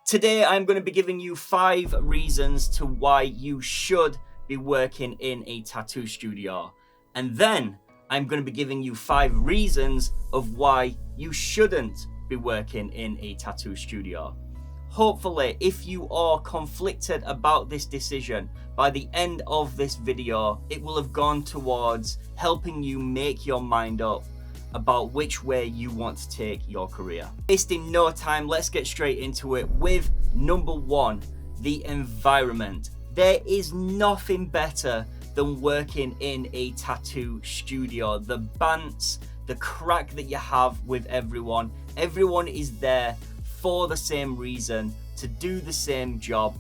Today, I'm going to be giving you 5 reasons to why you should be working in a tattoo studio. And then I'm going to be giving you 5 reasons of why you shouldn't be working in a tattoo studio. Hopefully, if you are conflicted about this decision, by the end of this video, it will have gone towards helping you make your mind up about which way you want to take your career. Wasting no time, let's get straight into it with number 1, the environment. There is nothing better than working in a tattoo studio. The bants, the crack that you have with everyone is there for the same reason, to do the same job,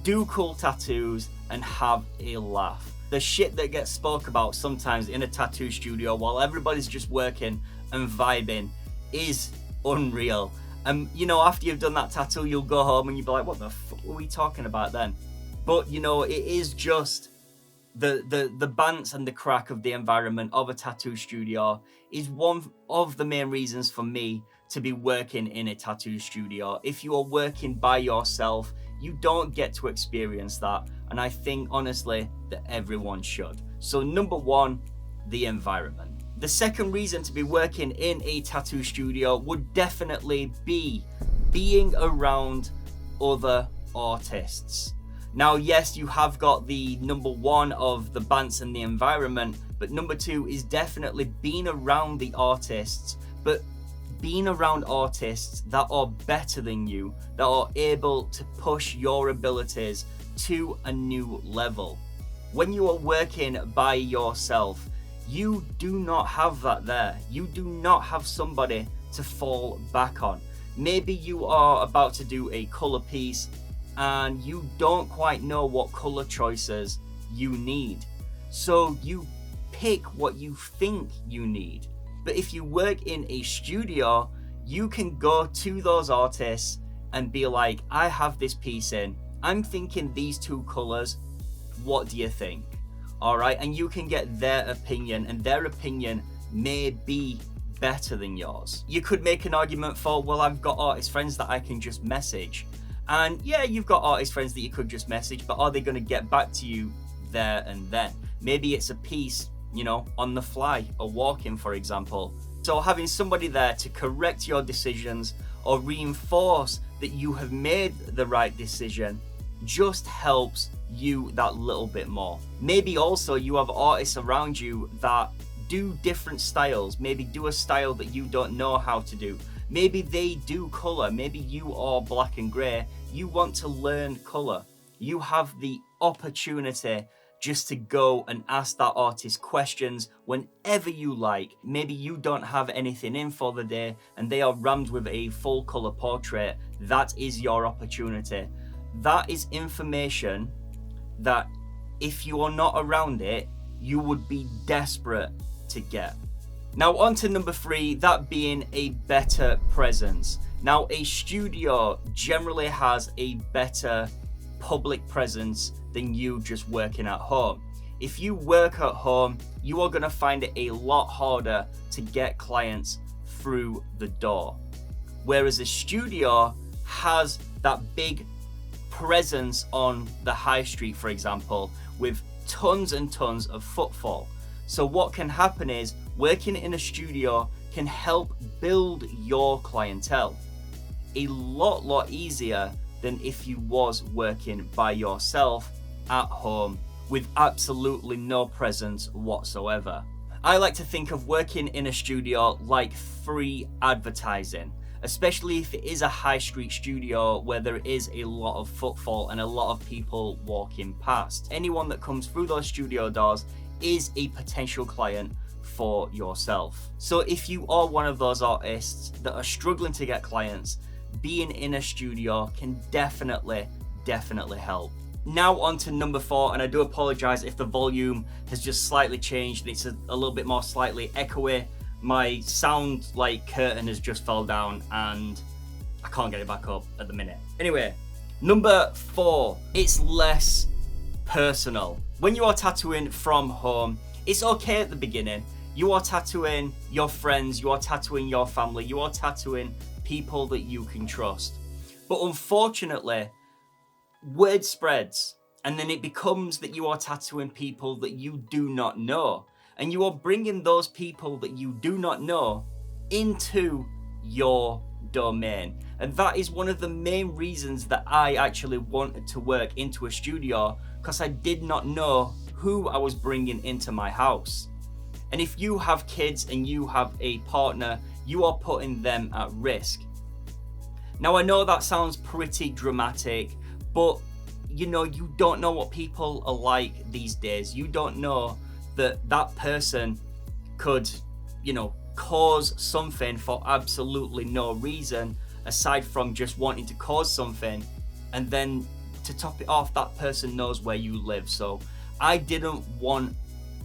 do cool tattoos, and have a laugh. The shit that gets spoke about sometimes in a tattoo studio while everybody's just working and vibing is unreal. And you know, after you've done that tattoo, you'll go home and you'll be like, what the fuck were we talking about then? But you know, it is just the bants and the crack of the environment of a tattoo studio is one of the main reasons for me to be working in a tattoo studio. If you are working by yourself, you don't get to experience that, and I think honestly that everyone should. So number 1, the environment. The second reason to be working in a tattoo studio would definitely be being around other artists. Now, yes, you have got the number 1 of the bants and the environment, but number 2 is definitely being around the artists, but being around artists that are better than you, that are able to push your abilities to a new level. When you are working by yourself, you do not have that there. You do not have somebody to fall back on. Maybe you are about to do a color piece and you don't quite know what color choices you need. So you pick what you think you need. But if you work in a studio, you can go to those artists and be like, I have this piece in, I'm thinking these 2 colors, what do you think? All right, and you can get their opinion, and their opinion may be better than yours. You could make an argument for, well, I've got artist friends that I can just message. And yeah, you've got artist friends that you could just message, but are they going to get back to you there and then? Maybe it's a piece, you know, on the fly, a walk-in, for example. So having somebody there to correct your decisions or reinforce that you have made the right decision just helps you that little bit more. Maybe also you have artists around you that do different styles, maybe do a style that you don't know how to do. Maybe they do color, maybe you are black and gray, you want to learn color. You have the opportunity just to go and ask that artist questions whenever you like. Maybe you don't have anything in for the day and they are rammed with a full color portrait. That is your opportunity. That is information that if you are not around it, you would be desperate to get. Now on to number 3, that being a better presence. Now a studio generally has a better public presence than you just working at home. If you work at home, you are going to find it a lot harder to get clients through the door. Whereas a studio has that big presence on the high street, for example, with tons and tons of footfall. So what can happen is working in a studio can help build your clientele a lot easier than if you was working by yourself at home with absolutely no presence whatsoever. I like to think of working in a studio like free advertising, especially if it is a high street studio where there is a lot of footfall and a lot of people walking past. Anyone that comes through those studio doors is a potential client for yourself. So if you are one of those artists that are struggling to get clients, being in a studio can definitely help. Now on to number 4, and I do apologize if the volume has just slightly changed. It's a little bit more slightly echoey. My sound like curtain has just fell down and I can't get it back up at the minute. Anyway, number 4, it's less personal. When you are tattooing from home, it's okay at the beginning. You are tattooing your friends, you are tattooing your family, you are tattooing people that you can trust. But unfortunately, word spreads, and then it becomes that you are tattooing people that you do not know, and you are bringing those people that you do not know into your domain. And that is one of the main reasons that I actually wanted to work into a studio, because I did not know who I was bringing into my house. And if you have kids and you have a partner, you are putting them at risk. Now, I know that sounds pretty dramatic, but you know, you don't know what people are like these days. You don't know that that person could, you know, cause something for absolutely no reason aside from just wanting to cause something, and then to top it off, that person knows where you live. So I didn't want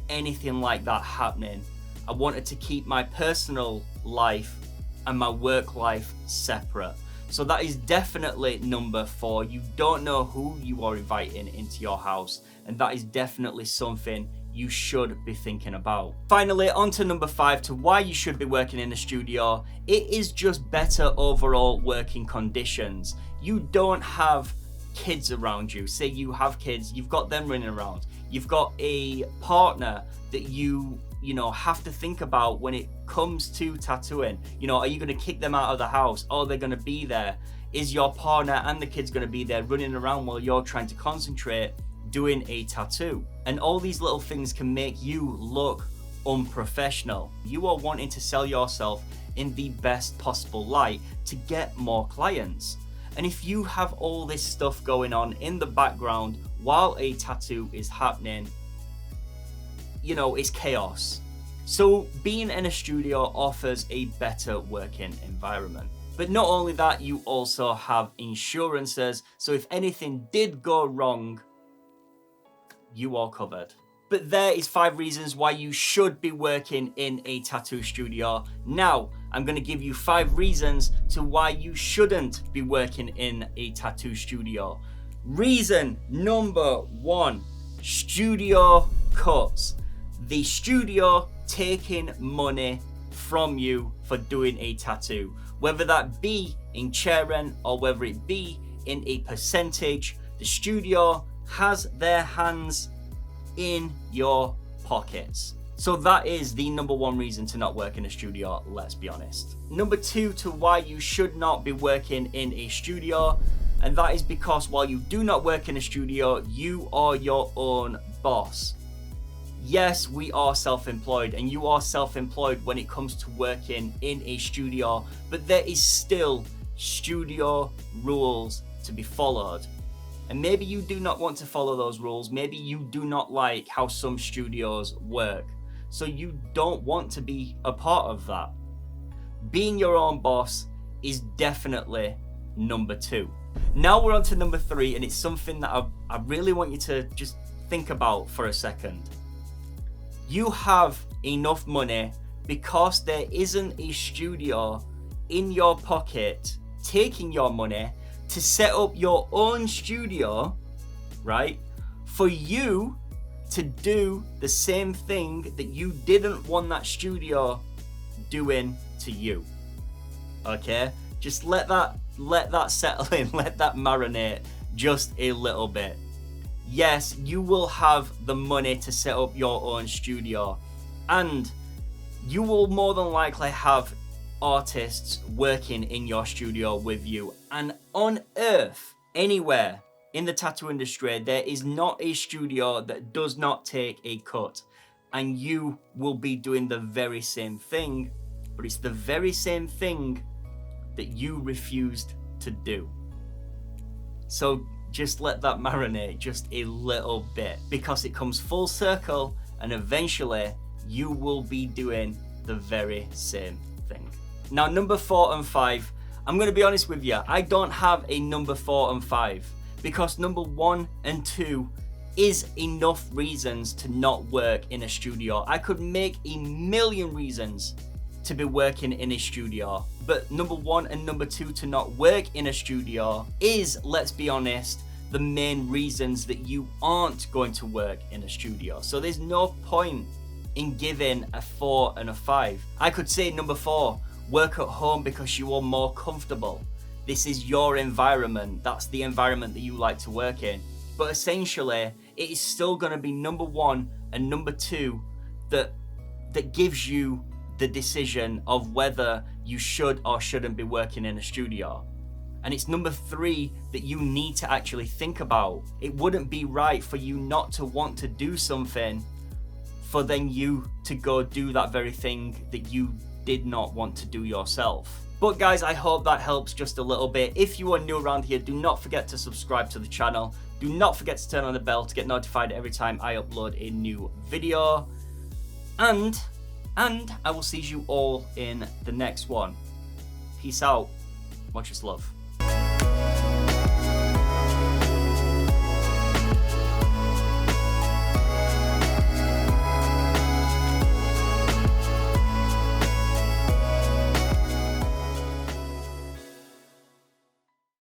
anything like that happening. I wanted to keep my personal life and my work life separate. So that is definitely number 4. You don't know who you are inviting into your house, and that is definitely something you should be thinking about. Finally, on to number 5, to why you should be working in a studio. It is just better overall working conditions. You don't have kids around you. Say you have kids, you've got them running around. You've got a partner that you know, have to think about when it comes to tattooing. You know, are you going to kick them out of the house? Are they going to be there? Is your partner and the kids going to be there running around while you're trying to concentrate doing a tattoo? And all these little things can make you look unprofessional. You are wanting to sell yourself in the best possible light to get more clients. And if you have all this stuff going on in the background while a tattoo is happening, you know, it's chaos. So being in a studio offers a better working environment. But not only that, you also have insurances. So if anything did go wrong, you are covered. But there is 5 reasons why you should be working in a tattoo studio. Now, I'm going to give you 5 reasons to why you shouldn't be working in a tattoo studio. Reason number 1, studio cuts. The studio taking money from you for doing a tattoo, whether that be in chair rent or whether it be in a percentage. The studio has their hands in your pockets. So that is the number 1 reason to not work in a studio, let's be honest. Number 2 to why you should not be working in a studio, and that is because while you do not work in a studio, you are your own boss. Yes, we are self-employed, and you are self-employed when it comes to working in a studio, but there is still studio rules to be followed. And maybe you do not want to follow those rules. Maybe you do not like how some studios work, so you don't want to be a part of that. Being your own boss is definitely number 2. Now we're on to number 3, and it's something that I really want you to just think about for a second. You have enough money because there isn't a studio in your pocket taking your money to set up your own studio, right? For you to do the same thing that you didn't want that studio doing to you. Okay? Just let that settle in, let that marinate just a little bit. Yes, you will have the money to set up your own studio, and you will more than likely have artists working in your studio with you. And on earth, anywhere in the tattoo industry, there is not a studio that does not take a cut, and you will be doing the very same thing, but it's the very same thing that you refused to do. So just let that marinate just a little bit, because it comes full circle, and eventually you will be doing the very same thing. Now, number 4 and 5, I'm going to be honest with you, I don't have a number 4 and 5, because number 1 and 2 is enough reasons to not work in a studio. I could make a million reasons to be working in a studio, but number 1 and number 2 to not work in a studio is, let's be honest, the main reasons that you aren't going to work in a studio. So there's no point in giving a 4 and a 5. I could say number 4, work at home because you are more comfortable. This is your environment. That's the environment that you like to work in. But essentially, it is still going to be number one and number two that gives you the decision of whether you should or shouldn't be working in a studio. And it's number three that you need to actually think about. It wouldn't be right for you not to want to do something for then you to go do that very thing that you did not want to do yourself. But guys, I hope that helps just a little bit. If you are new around here, do not forget to subscribe to the channel. Do not forget to turn on the bell to get notified every time I upload a new video. And I will see you all in the next one. Peace out. Much love.